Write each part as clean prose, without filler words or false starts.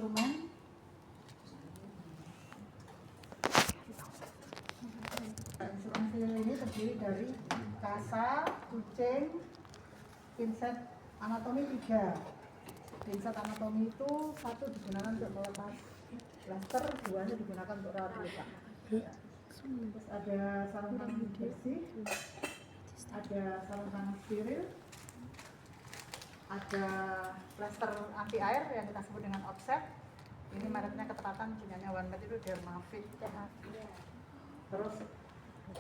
instrumen. Instrumen steril ini terdiri dari kasa, kucing, pinset anatomi 3. Pinset anatomi itu satu digunakan untuk melepas plaster, duanya digunakan untuk rawat luka. Terus ada sarung tangan bersih, ada sarung tangan steril, ada plaster anti air yang kita sebut dengan offset. Ini mereknya ketepatan punyanya OneMed itu Dermavit. Terus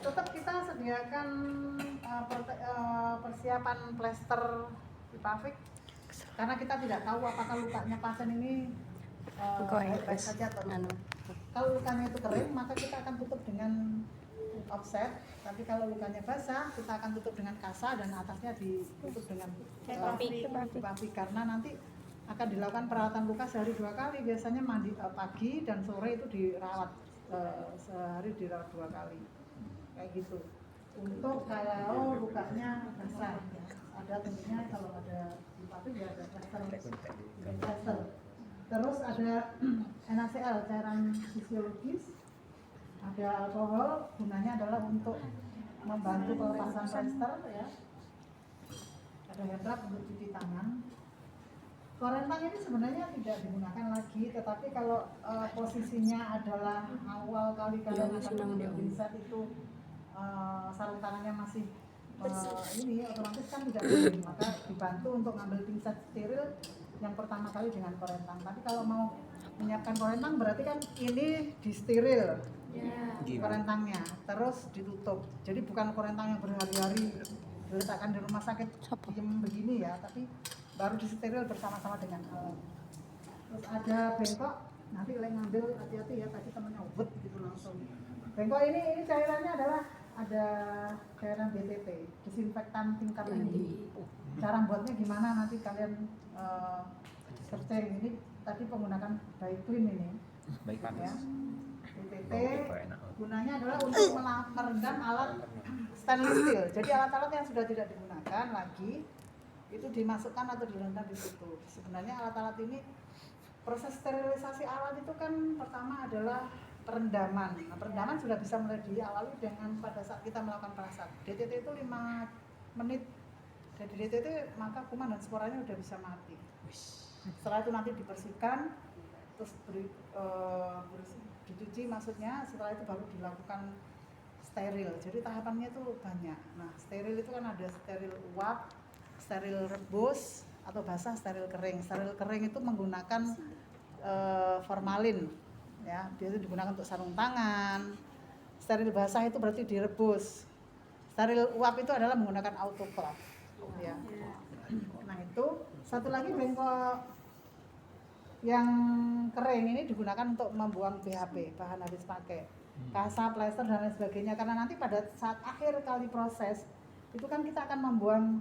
tetap kita sediakan persiapan plaster Lipavik karena kita tidak tahu apakah lukanya pasien ini baik-baik saja atau tidak. Kalau lukanya itu kering maka kita akan tutup dengan offset, tapi kalau lukanya basah kita akan tutup dengan kasa dan atasnya ditutup dengan Lipavik karena nanti akan dilakukan perawatan luka sehari 2 kali, biasanya mandi pagi dan sore itu dirawat sehari dirawat 2 kali kayak gitu. Untuk kalau lukanya basah ada tentunya kalau ada Lipavik ya ada plaster. Terus ada NaCl cairan fisiologis, ada alkohol, gunanya adalah untuk membantu pelepasan plaster ya. Ada handrub untuk cuci tangan. Korentang ini sebenarnya tidak digunakan lagi, tetapi kalau posisinya adalah awal kali kalian akan mengambil pinset itu sarung tangannya masih ini otomatis kan tidak boleh, maka dibantu untuk ngambil pinset steril yang pertama kali dengan korentang. Tapi kalau mau menyiapkan korentang berarti kan ini di steril korentangnya, terus ditutup. Jadi bukan korentang yang berhari-hari diletakkan di rumah sakit diem begini ya, tapi baru disteril bersama-sama dengan alat. Terus ada bengkok, nanti ngambil hati-hati ya, tadi temennya ubet gitu langsung. Bengkok ini cairannya adalah ada cairan BTP, disinfektan tingkat tinggi. Cara buatnya gimana nanti kalian searching. Ini tadi penggunaan Baiklin ini. Ya. BTP gunanya adalah untuk merendam alat stainless steel. Jadi alat-alat yang sudah tidak digunakan lagi itu dimasukkan atau direndam di situ. Sebenarnya alat-alat ini proses sterilisasi alat itu kan pertama adalah perendaman. Nah, perendaman sudah bisa mulai diawali dengan pada saat kita melakukan perasaan. DTT itu 5 menit. Dari DTT maka kuman dan sporanya sudah bisa mati. Setelah itu nanti dibersihkan, terus dicuci maksudnya, setelah itu baru dilakukan steril. Jadi tahapannya itu banyak. Nah, steril itu kan ada steril uap, steril rebus atau basah, steril kering. Steril kering itu menggunakan formalin ya, dia itu digunakan untuk sarung tangan. Steril basah itu berarti direbus. Steril uap itu adalah menggunakan autoclave ya. Nah, itu satu lagi bengkok yang kering ini digunakan untuk membuang BHP, bahan habis pakai, kasa, plester dan lain sebagainya, karena nanti pada saat akhir kali proses itu kan kita akan membuang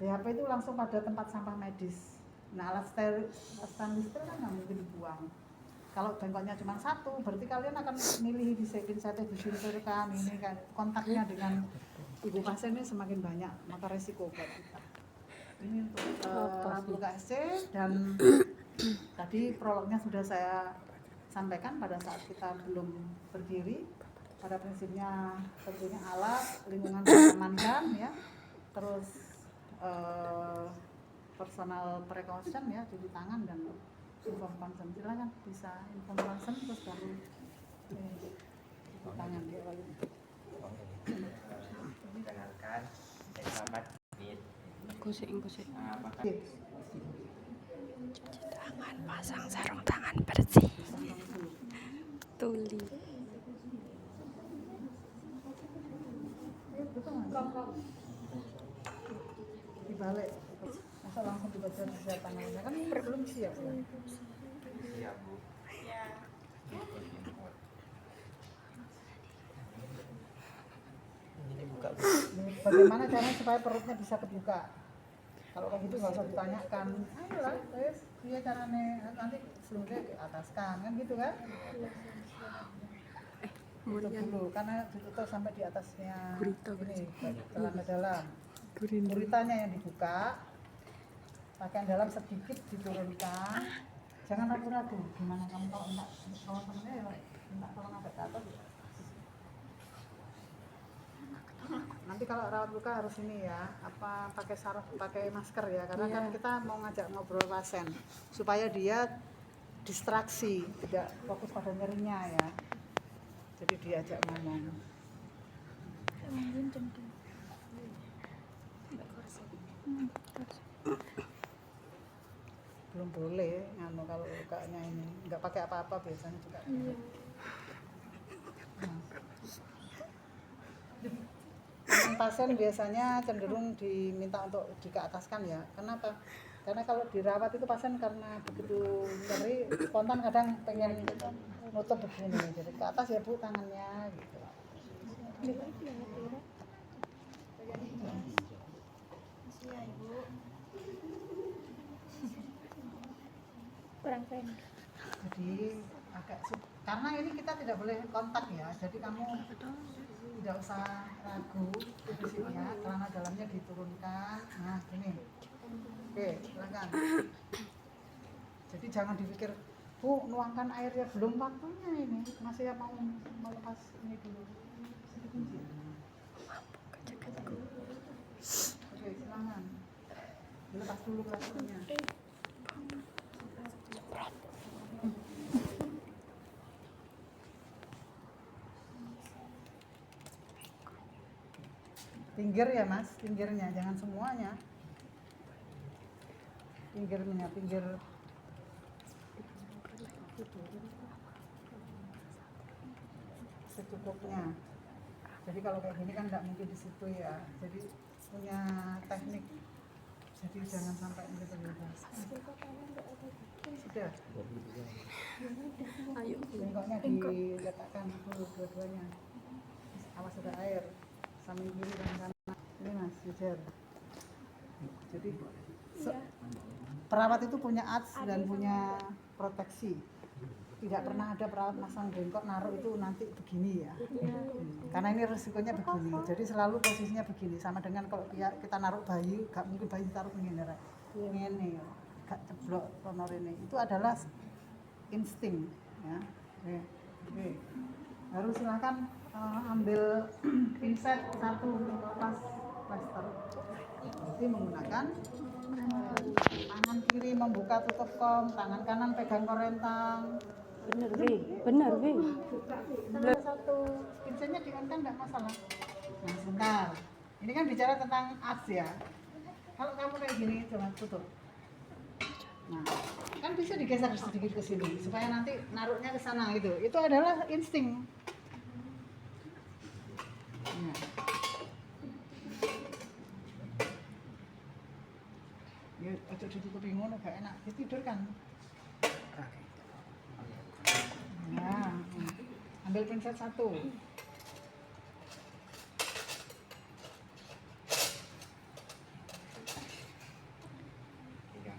BHP itu langsung pada tempat sampah medis. Nah, alat stainless steel kan nggak mungkin dibuang. Kalau bengkoknya cuma satu, berarti kalian akan milih pinsetnya disingkirkan, ini kan kontaknya dengan ibu pasien ini semakin banyak, maka resiko buat kita. Ini untuk rawat luka SC dan tadi prolognya sudah saya sampaikan pada saat kita belum berdiri. Pada prinsipnya tentunya alat, lingkungan diamankan ya, terus personal precaution ya, cuci tangan dan inform consent. Silakan bisa inform consent terus baru cuci tangan di awal ini. Dengarkan, selamat menit. Kusik. Cuci Tangan, pasang sarung tangan bersih. Tuli. Dibalik, masa langsung dibaca di tangannya kan belum siap ya. Siap, Bu. Ini buka, Bu. Bagaimana caranya supaya perutnya bisa kebuka? Kalau kayak gitu nggak usah ditanyakan. Ayolah, guys, dia caranya nanti sebelumnya diataskan kan gitu kan? Tutup dulu, karena ditutup sampai di atasnya ini, celana dalam. Guritanya yang dibuka, pakaian dalam sedikit diturunkan, Jangan ragu-ragu. Gimana kamu kalau enggak tolong temennya ya minta tolong agak ke atas. Nanti kalau rawat luka harus ini ya, apa pakai saraf, pakai masker ya, karena kan kita mau ngajak ngobrol pasien supaya dia distraksi, tidak fokus pada nyerinya ya. Jadi diajak ngomong. Belum boleh nganu kalau lukanya ini, nggak pakai apa-apa biasanya juga. Pasien biasanya cenderung diminta untuk dikeataskan ya. Kenapa? Karena kalau dirawat itu pasien karena begitu nyeri spontan kadang pengen nutup begini, jadi ke atas ya Bu tangannya gitu. Kurang keren. Jadi agak karena ini kita tidak boleh kontak ya, jadi kamu tidak usah ragu posisinya, celana dalamnya diturunkan. Nah gini, oke silakan. Jadi jangan dipikir Bu nuangkan airnya, belum waktunya ini, masih mau melepas ini dulu. Oke silakan, dilepas dulu plasternya. Pinggir ya Mas, pinggirnya, jangan semuanya. Pinggirnya, pinggir secukupnya. Jadi kalau kayak gini kan nggak mungkin di situ ya. Jadi punya teknik. Jadi jangan sampai berlebihan. Sudah. Ayo. Bengkoknya diletakkan dulu dua-duanya. Awas ada air. Samping kiri dan kanan. Ini Mas, Yujar. Jadi perawat itu punya ats dan punya proteksi. Tidak pernah ada perawat masang bengkok naruh itu nanti begini ya. Karena ini risikonya begini. Jadi selalu posisinya begini. Sama dengan kalau kita naruh bayi, gak mungkin bayi taruh begini. Ini gak ceblok honor ini. Itu adalah insting ya. Oke. Baru silakan ambil pinset satu untuk lepas plaster. Jadi menggunakan tangan kiri membuka tutup kom, tangan kanan pegang korentang. Bener, Wi. Satu pinsetnya diangkat nggak masalah. Nah sebentar, ini kan bicara tentang ats ya. Kalau kamu kayak gini coba tutup. Nah kan bisa digeser sedikit ke sini supaya nanti naruhnya ke sana gitu. Itu adalah insting. Nah. Ya, ojo ditutupi ngono gak enak. Tidur kan. Nah, ambil pinset satu.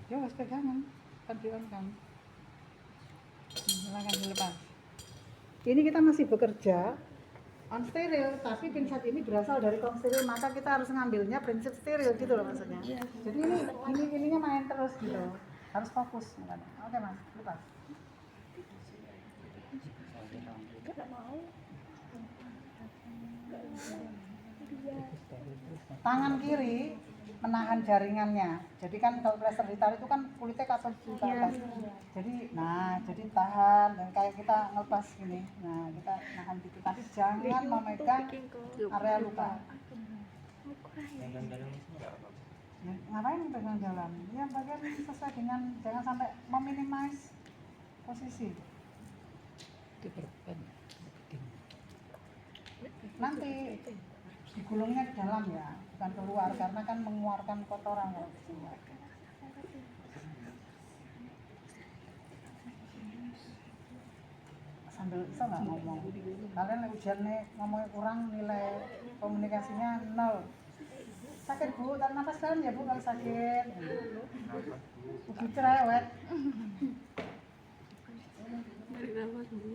Ya, harus pegangan. Kan diangkat. Silakan dilepas. Ini kita masih bekerja on steril, tapi pinset ini berasal dari kom steril, maka kita harus ngambilnya prinsip steril gitu loh maksudnya. Jadi ininya main terus gitu, harus fokus. Oke Mas, lepas. Tangan kiri menahan jaringannya. Jadi kan kalau plaster ditarik itu kan kulitnya kasar juga kan. Jadi jadi tahan dan kayak kita ngelepas gini. Nah, kita nahan gitu. Tapi jangan memegang area luka. Ya, ngapain pegang dalam? Ya bagian sesuai dengan, jangan sampai meminimize posisi. Nanti digulungnya di dalam ya, bukan keluar karena kan mengeluarkan kotoran kalau keluar. Sambil bisa nggak ngomong? Kalian ujiannya ngomongnya kurang, nilai komunikasinya 0. Sakit Bu, tarik nafas dalam ya Bu kalau sakit. Uji cerewet. Tarik nafas Bu.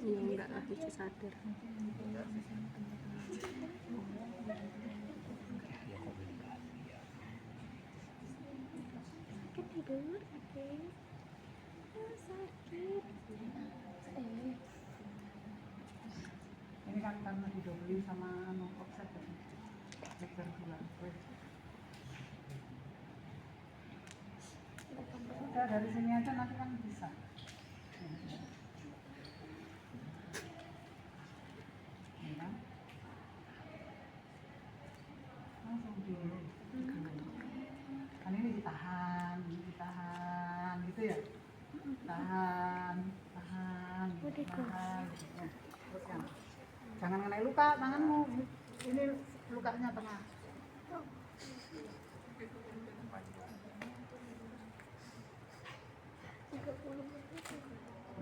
Iya enggak lagi sadar. Ini kan karena didobeli sama offset ya. Vektor bulan. Udah dari sini aja nanti kan bisa. Ini kan. Langsung dulu. Kan ini ditahan gitu ya. Tahan. Gitu ya. Terus kan. Jangan kena luka tanganmu. Ini lukanya tengah.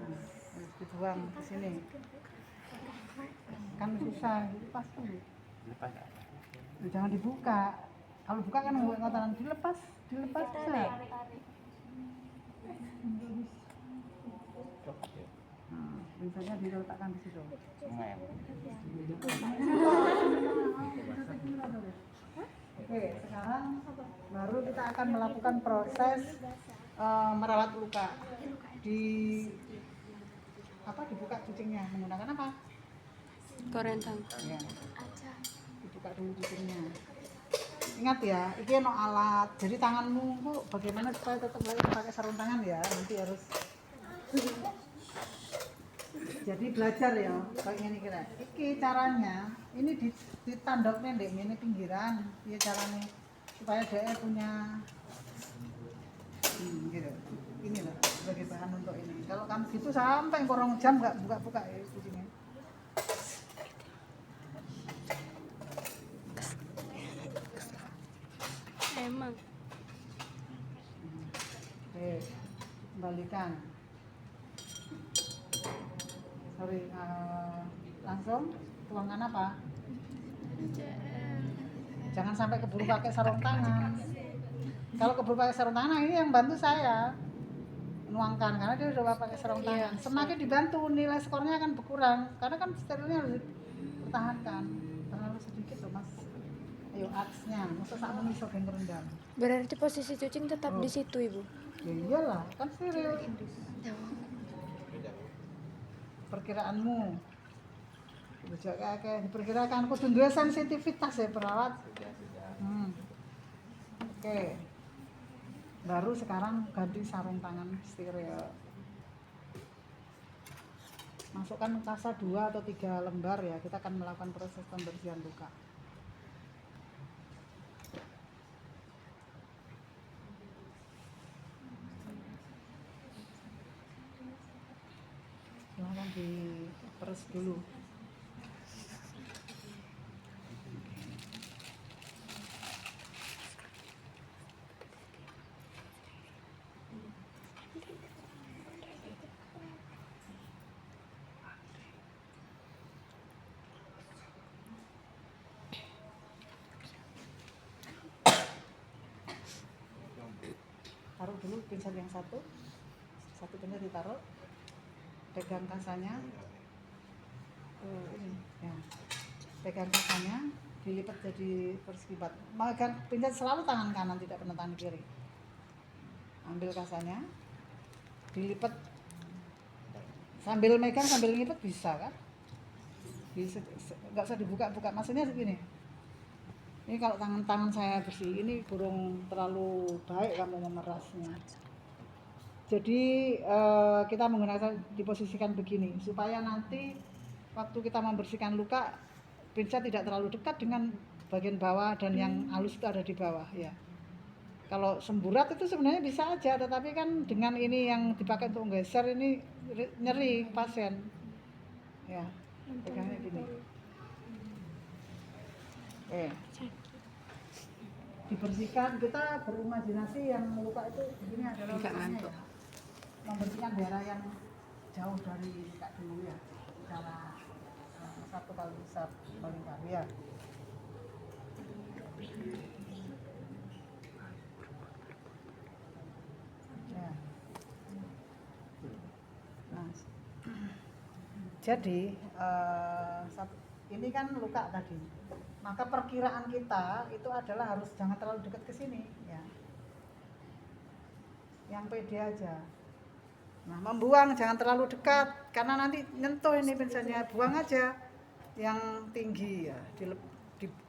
Nah, dibuang ke sini. Kan susah, dilepas dulu. Lepas nggak? Jangan dibuka. Kalau buka kan ngotoran dilepas bisa. Nah, biasanya diletakkan di situ. Semua ya. Oke, sekarang baru kita akan melakukan proses merawat luka. Dibuka kucingnya menggunakan apa? Korentang. Ya. Dibuka dulu kucingnya. Ingat ya, ini no alat. Jadi tanganmu kok bagaimana supaya tetap pakai sarung tangan ya. Nanti harus. Jadi belajar ya, kayak gini kira. Iki caranya, ini ditandoknya deh, ini pinggiran. Iya caranya supaya dia punya gitu. Ini loh sebagai bahan untuk ini. Kalau kamu gitu sampai kurang jam nggak buka-buka ya kucingnya. Emang. Oke, kembalikan. Sorry, langsung tuangkan apa? Jangan sampai keburu pakai sarung tangan. Kalau keburu pakai sarung tangan, ini yang bantu saya menuangkan karena dia udah pakai sarung tangan. Semakin dibantu nilai skornya akan berkurang karena kan sterilnya harus dipertahankan. Terlalu sedikit loh mas. Ayo aksnya, masa sama iso geng rendam. Berarti posisi cucing tetap di situ, Ibu. Ya iyalah, kan steril. Perkiraanmu. Kayak diperkirakan kudu duwe sensitivitas ya perawat. Oke. Baru sekarang ganti sarung tangan steril. Masukkan kasa 2 atau 3 lembar ya. Kita akan melakukan proses pembersihan luka. Silahkan diperes dulu. Taruh dulu pincet yang satu pincet ditaruh, pegang kasanya, ini ya, pegang kasanya, dilipat jadi perselipat. Megang pincet selalu tangan kanan, tidak pernah tangan kiri. Ambil kasanya, dilipat, sambil megang sambil ngipet bisa kan? Bisa, nggak usah dibuka-buka. Maksudnya segini. Ini kalau tangan saya bersih, ini burung terlalu baik kamu memerasnya. Jadi kita menggunakan diposisikan begini supaya nanti waktu kita membersihkan luka, pincet tidak terlalu dekat dengan bagian bawah dan yang halus itu ada di bawah ya. Kalau semburat itu sebenarnya bisa aja, tetapi kan dengan ini yang dipakai untuk geser ini nyeri pasien. Ya, pegangnya gini. Dibersihkan, kita berimajinasi yang luka itu begini adalah lukanya ya. Membersihkan daerah yang jauh dari luka dulu ya, cara 1 kali besar melingkar ya. Nah, jadi ini kan luka tadi. Maka perkiraan kita itu adalah harus jangan terlalu dekat ke sini ya. yang pede aja. Nah, membuang jangan terlalu dekat karena nanti nyentuh ini pinsetnya, buang aja yang tinggi ya,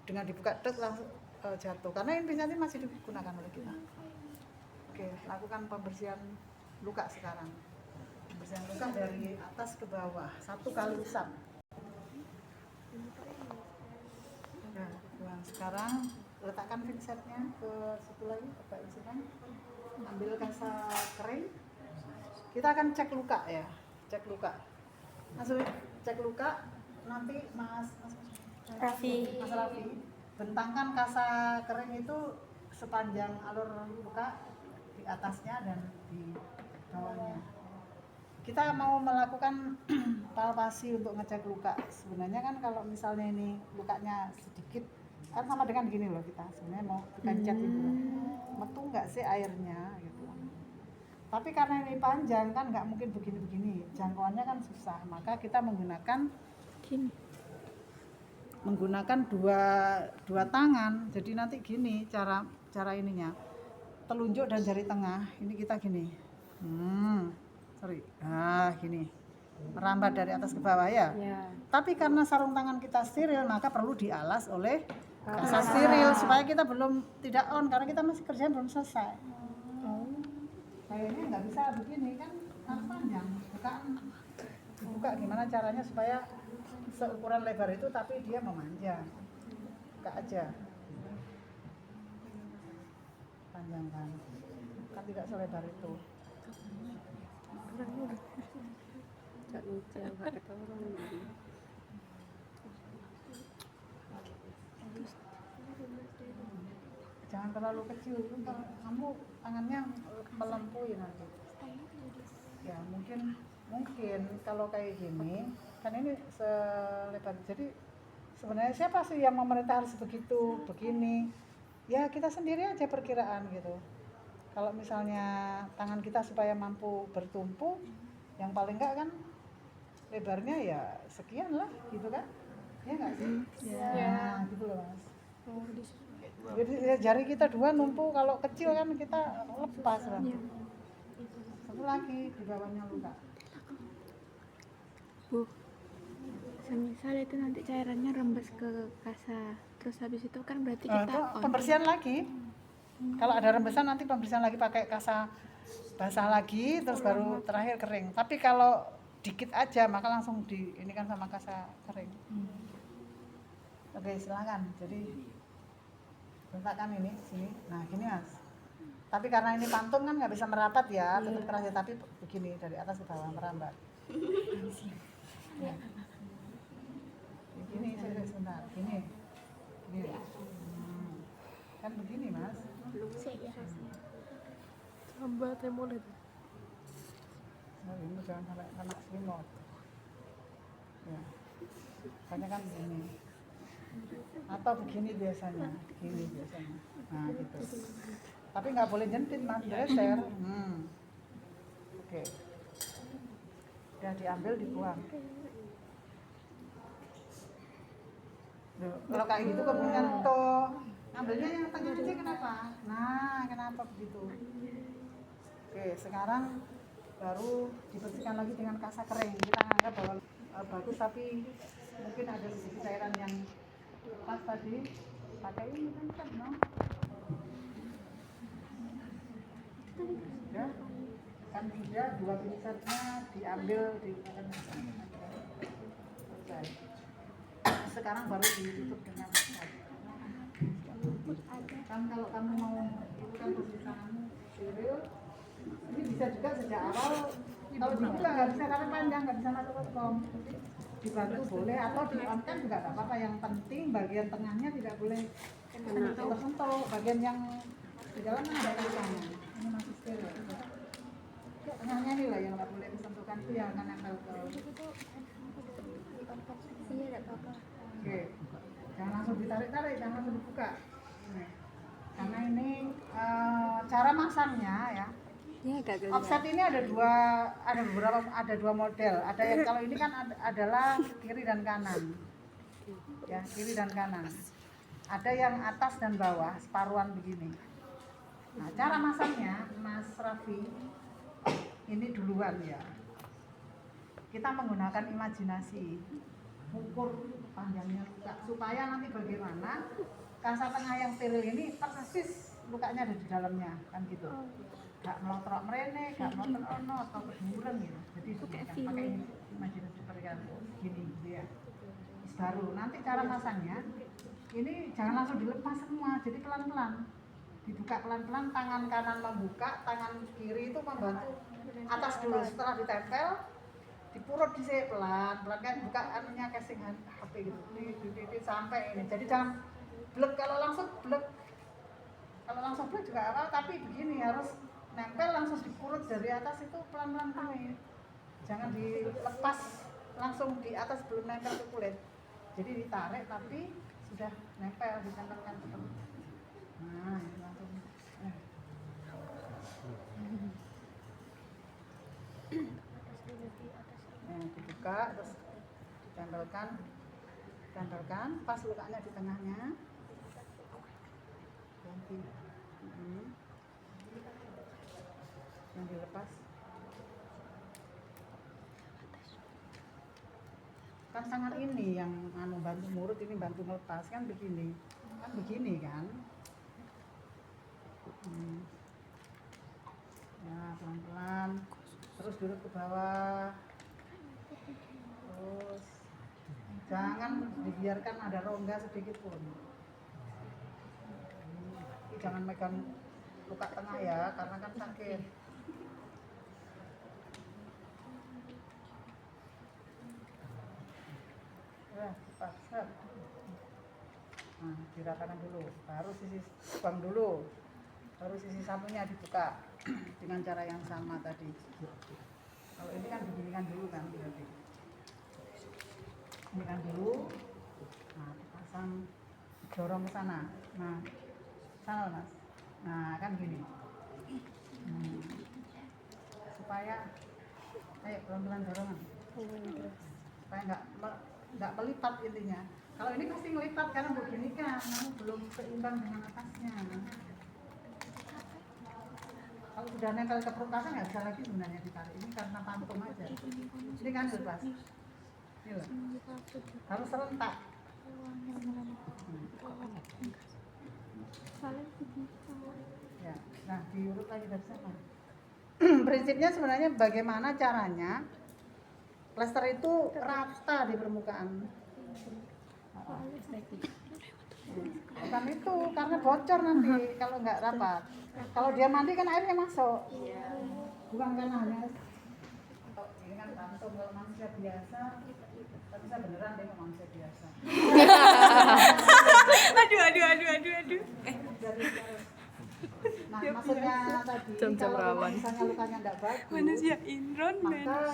dengan dibuka dek langsung jatuh karena ini pinset masih digunakan oleh kita. Oke, lakukan pembersihan luka sekarang. Pembersihan luka dari atas ke bawah, 1 kali usap. Nah, sekarang letakkan pinsetnya ke situ lagi, coba isikan. Ambil kasa kering. Kita akan cek luka ya, cek luka. Langsung cek luka. Nanti Mas Raffi, bentangkan kasa kering itu sepanjang alur luka di atasnya dan di bawahnya. Kita mau melakukan palpasi untuk ngecek luka. Sebenarnya kan kalau misalnya ini lukanya sedikit, kan sama dengan gini loh kita. Sebenarnya mau kita cat itu, metu nggak sih airnya gitu. Tapi karena ini panjang kan nggak mungkin begini-begini, jangkauannya kan susah. Maka kita menggunakan dua tangan. Jadi nanti gini cara ininya, telunjuk dan jari tengah. Ini kita gini. Gini, merambat dari atas ke bawah ya. Tapi karena sarung tangan kita steril, maka perlu dialas oleh kasa steril supaya kita tidak on karena kita masih kerjaan belum selesai. Kayaknya nggak bisa begini kan panjang. Buka gimana caranya supaya seukuran lebar itu tapi dia memanjang. Buka aja. Panjangkan. Kan tidak selebar itu. Jangan terlalu kecil, kamu tangannya melampaui nanti. Ya mungkin kalau kayak gini, kan ini selebar. Jadi sebenarnya siapa sih yang memerintah harus begitu, begini? Ya kita sendiri aja perkiraan gitu. Kalau misalnya tangan kita supaya mampu bertumpu, yang paling enggak kan lebarnya ya sekian lah, gitu kan? Ya nggak sih? Ya. Gitu loh Mas. Jadi jari kita 2 numpuk, kalau kecil kan kita lepas lah. Satu lagi di bawahnya luka. Bu, semisal itu nanti cairannya rembes ke kasa, terus habis itu kan berarti kita pembersihan lagi. Kalau ada rembesan nanti pembersihan lagi pakai kasa basah lagi, terus baru terakhir kering. Tapi kalau dikit aja maka langsung ini kan sama kasa kering. Oke, silakan. Jadi letakkan ini sini. Nah, gini Mas. Tapi karena ini pantun kan nggak bisa merapat ya, tetap keras ya, tapi begini dari atas ke bawah merambat. Ya. Gini sebentar. Gini. Kan begini Mas. Hamba tremolet. Nah, ini jangan sampai kena selimut. Ya. Makanya kan begini. Atau begini biasanya. Nah, gitu. Tapi nggak boleh jentit Mas, geser. Oke. Udah diambil, dibuang. Loh, kalau kayak gitu kemudian ambilnya yang tengah aja kenapa? Nah, kenapa begitu? Oke, sekarang baru dibersihkan lagi dengan kasa kering. Kita anggap bahwa bagus, tapi mungkin ada sedikit cairan yang pas tadi. Pakai ini kan no? Ya, kan sudah 2 pinsetnya diambil digunakan selesai. Sekarang baru ditutup dengan kan kalau kamu mau lakukan pemeriksaan steril, ini bisa juga sejak awal. Kalau dibuka nggak bisa karena panjang, nggak bisa masuk ke kom. Dibantu boleh atau di-on-kan juga nggak apa-apa. Yang penting bagian tengahnya tidak boleh tersentuh. Bagian yang di dalam ada tulisannya. Ini masih steril. Tengahnya ini lah yang nggak boleh disentuhkan, itu yang akan nempel ke. Oke, jangan langsung ditarik-tarik, jangan langsung dibuka. Karena ini cara masangnya ya. Offset ini ada dua model. Ada yang kalau ini kan adalah kiri dan kanan. Ya, kiri dan kanan. Ada yang atas dan bawah, separuhan begini. Nah, cara masangnya, Mas Mas Raffi ini duluan ya. Kita menggunakan imajinasi, ukur panjangnya luka supaya nanti bagaimana kasa tengah yang steril ini persis lukanya ada di dalamnya, kan gitu. Gak melotrok merene, gak melotrok ono atau kedenguran gitu. Jadi pakai imajinasi seperti gini gitu ya. Baru nanti cara masangnya ini jangan langsung dilepas semua, jadi pelan-pelan dibuka pelan-pelan, tangan kanan membuka, tangan kiri itu membantu atas dulu, setelah ditempel dipurut di sini pelan-pelan kan buka anunya casing HP gitu, di sampai ini. Jadi jangan blek, kalau langsung blek juga apa, tapi begini harus nempel langsung dipurut dari atas itu pelan-pelan kami, jangan dilepas langsung di atas belum nempel ke kulit. Jadi ditarik tapi sudah nempel, ditempelkan seperti itu. Nah, ini langsung. Dibuka terus ditempelkan pas lukanya di tengahnya. Ganti. Yang dilepas. Kan tangan ini yang bantu murut, ini bantu melepas kan begini kan. Ya pelan-pelan terus duduk ke bawah, terus jangan dibiarkan ada rongga sedikit pun. Jangan megang luka tengah ya, karena kan sakit. Cepat. Nah, diratakan dulu, baru sisi buang dulu, baru sisi satunya dibuka dengan cara yang sama tadi. Kalau ini kan beginikan dulu kan, berarti ini kan dulu. Nah, dipasang, dorong ke sana. Nah, sana Mas. Nah, kan gini. Supaya, ayo pelan-pelan dorongan. Supaya nggak melipat intinya. Kalau ini pasti ngelipat karena begini kan, namun belum seimbang dengan atasnya. Kalau sudah nempel ke perutasan nggak bisa lagi sebenarnya ditarik. Ini karena pantum aja. Ini kan lepas. Ini loh. Harus serentak. Ya, nah diurut lagi dari sana. Prinsipnya sebenarnya bagaimana caranya plester itu rata di permukaan. Bukan itu, karena bocor nanti kalau nggak rapat. Kalau dia mandi kan airnya masuk. Bukan karena hanya ini kan kantung, kalau manusia biasa, tapi saya beneran dia manusia biasa. Aduh. Nah, maksudnya tadi kalau misalnya lukanya nggak bagus, Manusia Indron maka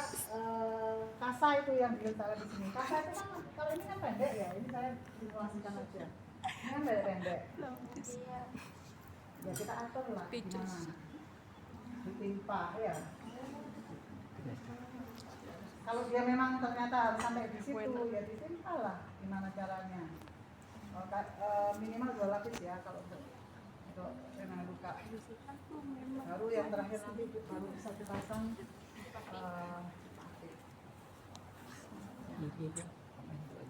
kasa itu yang diletakkan di sini. Kasa itu kan kalau ini kan pendek ya, ini saya simulasikan aja. Ini kan pendek. Ya kita atur lah gimana. Ditimpa ya. Kalau dia memang ternyata harus sampai di situ, ya ditimpa lah. Gimana caranya? Minimal 2 lapis ya kalau untuk dengan luka. Baru yang terakhir nanti baru bisa dipasang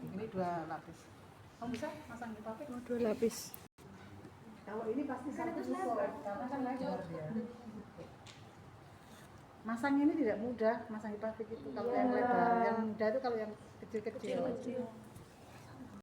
ini 2 lapis. Kamu bisa pasang di pabrik? 2 lapis. Kalau ini pasti satu lebar karena kan lebar dia. Masang ini tidak mudah, masang di pabrik itu kalau yang lebar, yang mudah itu kalau yang kecil-kecil.